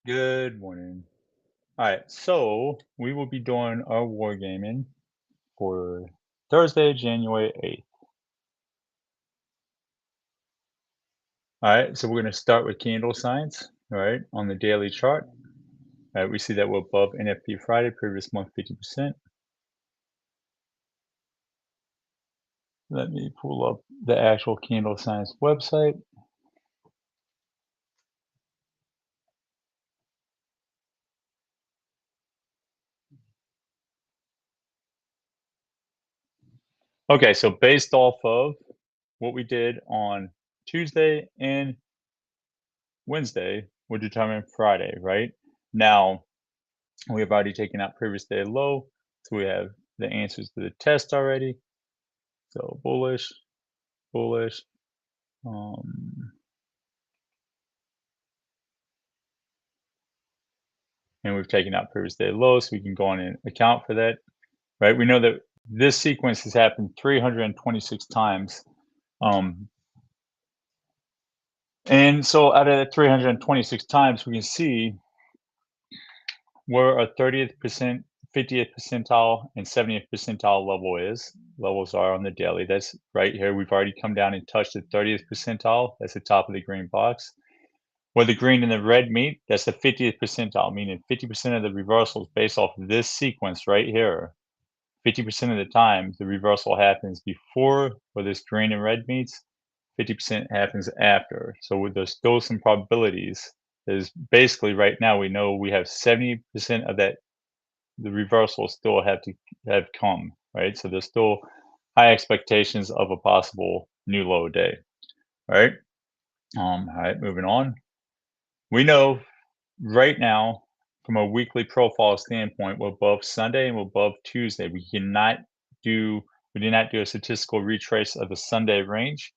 Good morning. All right, so we will be doing our wargaming for Thursday, January 8th. All right, so we're going to start with candle signs, all right, on the daily chart. All right, we see that we're above NFP Friday, previous month 50%. Let me pull up the actual candle signs website. Okay, so based off of what we did on Tuesday and Wednesday, we're determining Friday, right? Now, we have already taken out previous day low, so we have the answers to the test already. So bullish, bullish. Um, and we've taken out previous day low, so we can go on and account for that, right? We know that this sequence has happened 326 times. Um, and so out of that 326 times, we can see where our 30th percent, 50th percentile, and 70th percentile levels are on the daily. That's right here. We've already come down and touched the 30th percentile. That's the top of the green box. Where the green and the red meet, that's the 50th percentile, meaning 50% of the reversals based off of this sequence right here. 50% of the time, the reversal happens before where this green and red meets. 50% happens after. So with there's still some probabilities. Is basically right now we know we have 70% of that the reversal still have to have come, right? So there's still high expectations of a possible new low day, right? All right, moving on. We know right now, from a weekly profile standpoint, we're above Sunday and we're above Tuesday. We did not do a statistical retrace of the Sunday range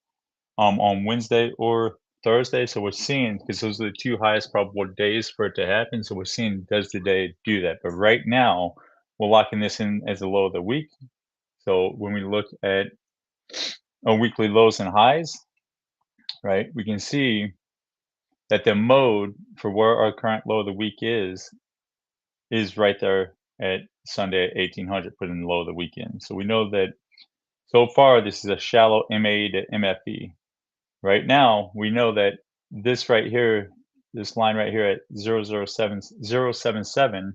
on Wednesday or Thursday. So we're seeing, because those are the two highest probable days for it to happen. So we're seeing, does the day do that? But right now, we're locking this in as the low of the week. So when we look at our weekly lows and highs, right, we can see that the mode for where our current low of the week is right there at Sunday at 1800, put in the low of the weekend. So we know that so far this is a shallow MA to MFE. Right now, we know that this right here, this line right here at 0.077,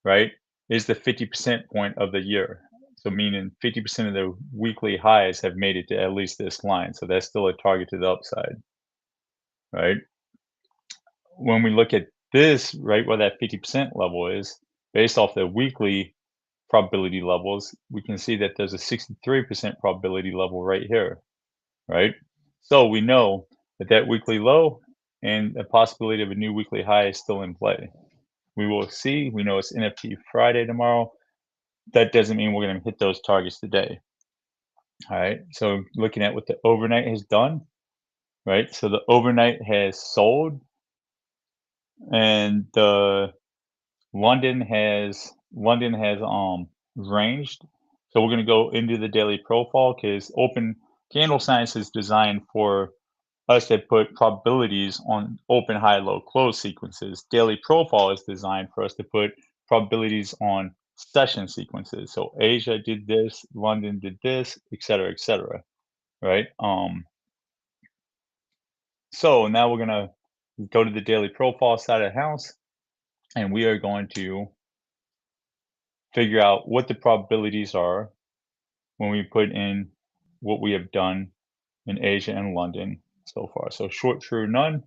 right, is the 50% point of the year. So meaning 50% of the weekly highs have made it to at least this line. So that's still a target to the upside, right? When we look at this, right, where that 50% level is, based off the weekly probability levels, we can see that there's a 63% probability level right here, right? So we know that that weekly low and the possibility of a new weekly high is still in play. We will see. We know it's NFT Friday tomorrow. That doesn't mean we're going to hit those targets today. All right. So looking at what the overnight has done, right? So the overnight has sold, and the London has ranged. So we're going to go into the daily profile because open candle science is designed for us to put probabilities on open, high, low, close sequences. Daily profile is designed for us to put probabilities on session sequences. So Asia did this, London did this, et cetera, right? So now we're gonna go to the daily profile side of the house, and we are going to figure out what the probabilities are when we put in what we have done in Asia and London so far. So short, true, none,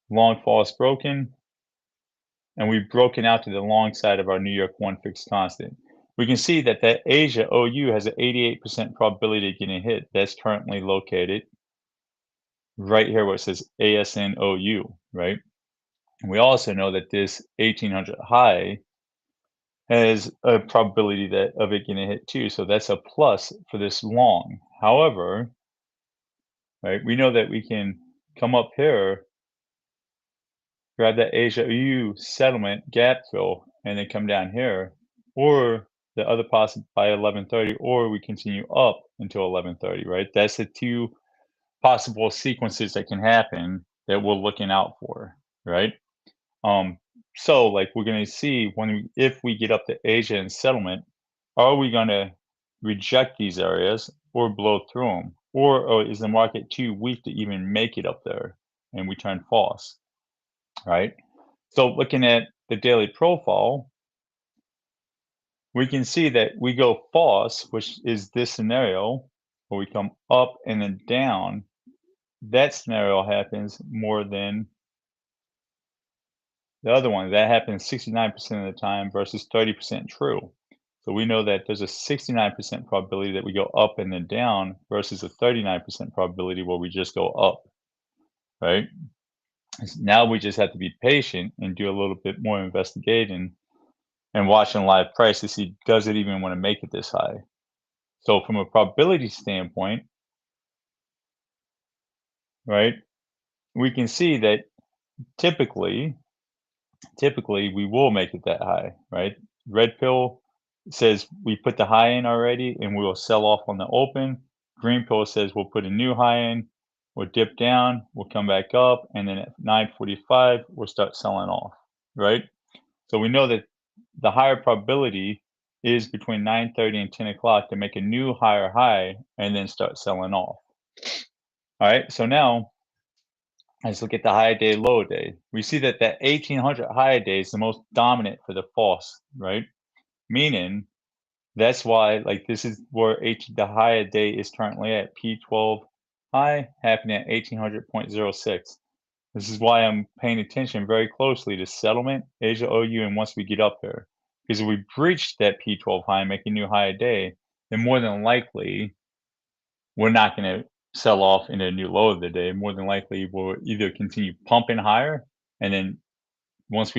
long, false, broken, and we've broken out to the long side of our New York 1 fixed constant. We can see that that Asia OU has an 88% probability of getting hit. That's currently located right here where it says ASN OU, right? And we also know that this 1800 high has a probability that of it getting hit too. So that's a plus for this long. However, right, we know that we can come up here, grab that Asia EU settlement gap fill, and then come down here, or the other possible by 11:30, or we continue up until 11:30, right? That's the two possible sequences that can happen that we're looking out for. right? Um, so like we're gonna see if we get up to Asia and settlement, are we gonna reject these areas or blow through them? Or is the market too weak to even make it up there and we turn false, right? So looking at the daily profile, we can see that we go false, which is this scenario where we come up and then down. That scenario happens more than the other one. That happens 69% of the time versus 30% true. So we know that there's a 69% probability that we go up and then down versus a 39% probability where we just go up, right? Now we just have to be patient and do a little bit more investigating and watching live price to see, does it even want to make it this high? So from a probability standpoint, right, we can see that typically we will make it that high, right? Red pill says we put the high in already and we will sell off on the open. Green pill says we'll put a new high in, we'll dip down, we'll come back up, and then at 9:45 we'll start selling off, right? So we know that the higher probability is between 9:30 and 10 o'clock to make a new higher high and then start selling off. All right, so now let's look at the high day, low day. We see that 1800 high day is the most dominant for the false, right? Meaning that's why like this is where the high day is currently at P12 high happening at 1800.06. This is why I'm paying attention very closely to settlement, Asia OU, and once we get up there. Because if we breach that P12 high and make a new high a day, then more than likely we're not going to sell off into a new low of the day. More than likely, we'll either continue pumping higher, and then once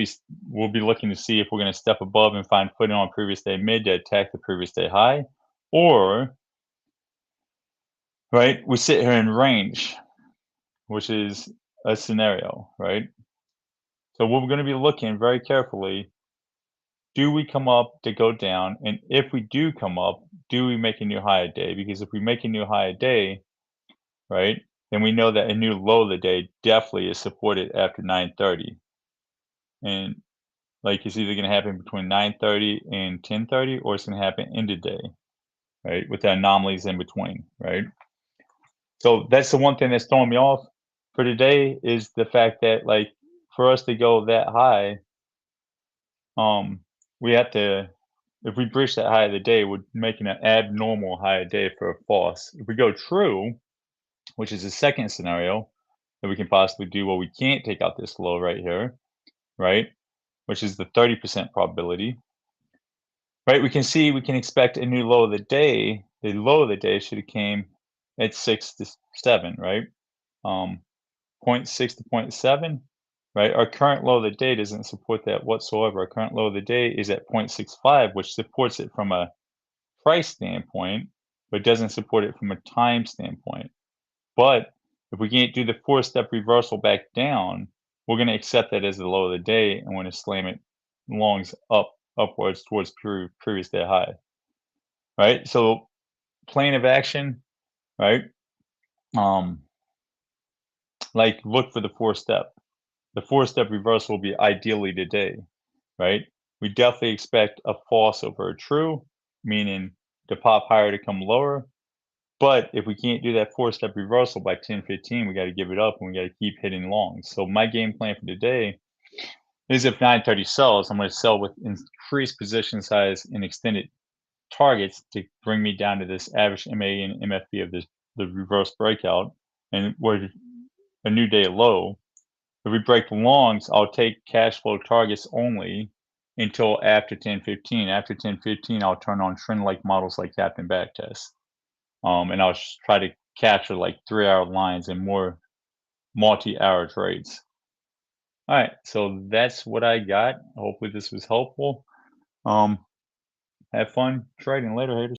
we'll be looking to see if we're going to step above and find footing on previous day mid to attack the previous day high, or right, we sit here in range, which is a scenario, right? So what we're going to be looking very carefully, do we come up to go down? And if we do come up, do we make a new high a day? Because if we make a new high a day, right, then we know that a new low of the day definitely is supported after 9:30. And like it's either going to happen between 9:30 and 10:30, or it's going to happen in the day, right, with the anomalies in between, right? So that's the one thing that's throwing me off for today is the fact that like for us to go that high, um, we have to if we breach that high of the day, we're making an abnormal high a day for a false. If we go true, which is the second scenario that we can possibly do, well, we can't take out this low right here, right? Which is the 30% probability, right? We can expect a new low of the day. The low of the day should have came at 6 to 7, right? Um, Point 0.6 to point 0.7, right? Our current low of the day doesn't support that whatsoever. Our current low of the day is at 0.65, which supports it from a price standpoint, but doesn't support it from a time standpoint. But if we can't do the 4-step reversal back down, we're going to accept that as the low of the day and want to slam it longs upwards towards previous day high, right? So plan of action, right? Um, like look for the 4-step. The 4-step reversal will be ideally today, right? We definitely expect a false over a true, meaning to pop higher to come lower. But if we can't do that 4-step reversal by 10:15, we got to give it up and we got to keep hitting longs. So my game plan for today is if 9:30 sells, I'm going to sell with increased position size and extended targets to bring me down to this average MA and MFB of the reverse breakout, and we're a new day low. If we break the longs, I'll take cash flow targets only until after 10:15. After 10:15, I'll turn on trend-like models like Captain Backtest. And I'll try to capture like 3-hour lines and more multi-hour trades. All right, so that's what I got. Hopefully this was helpful. Um, have fun trading later, haters.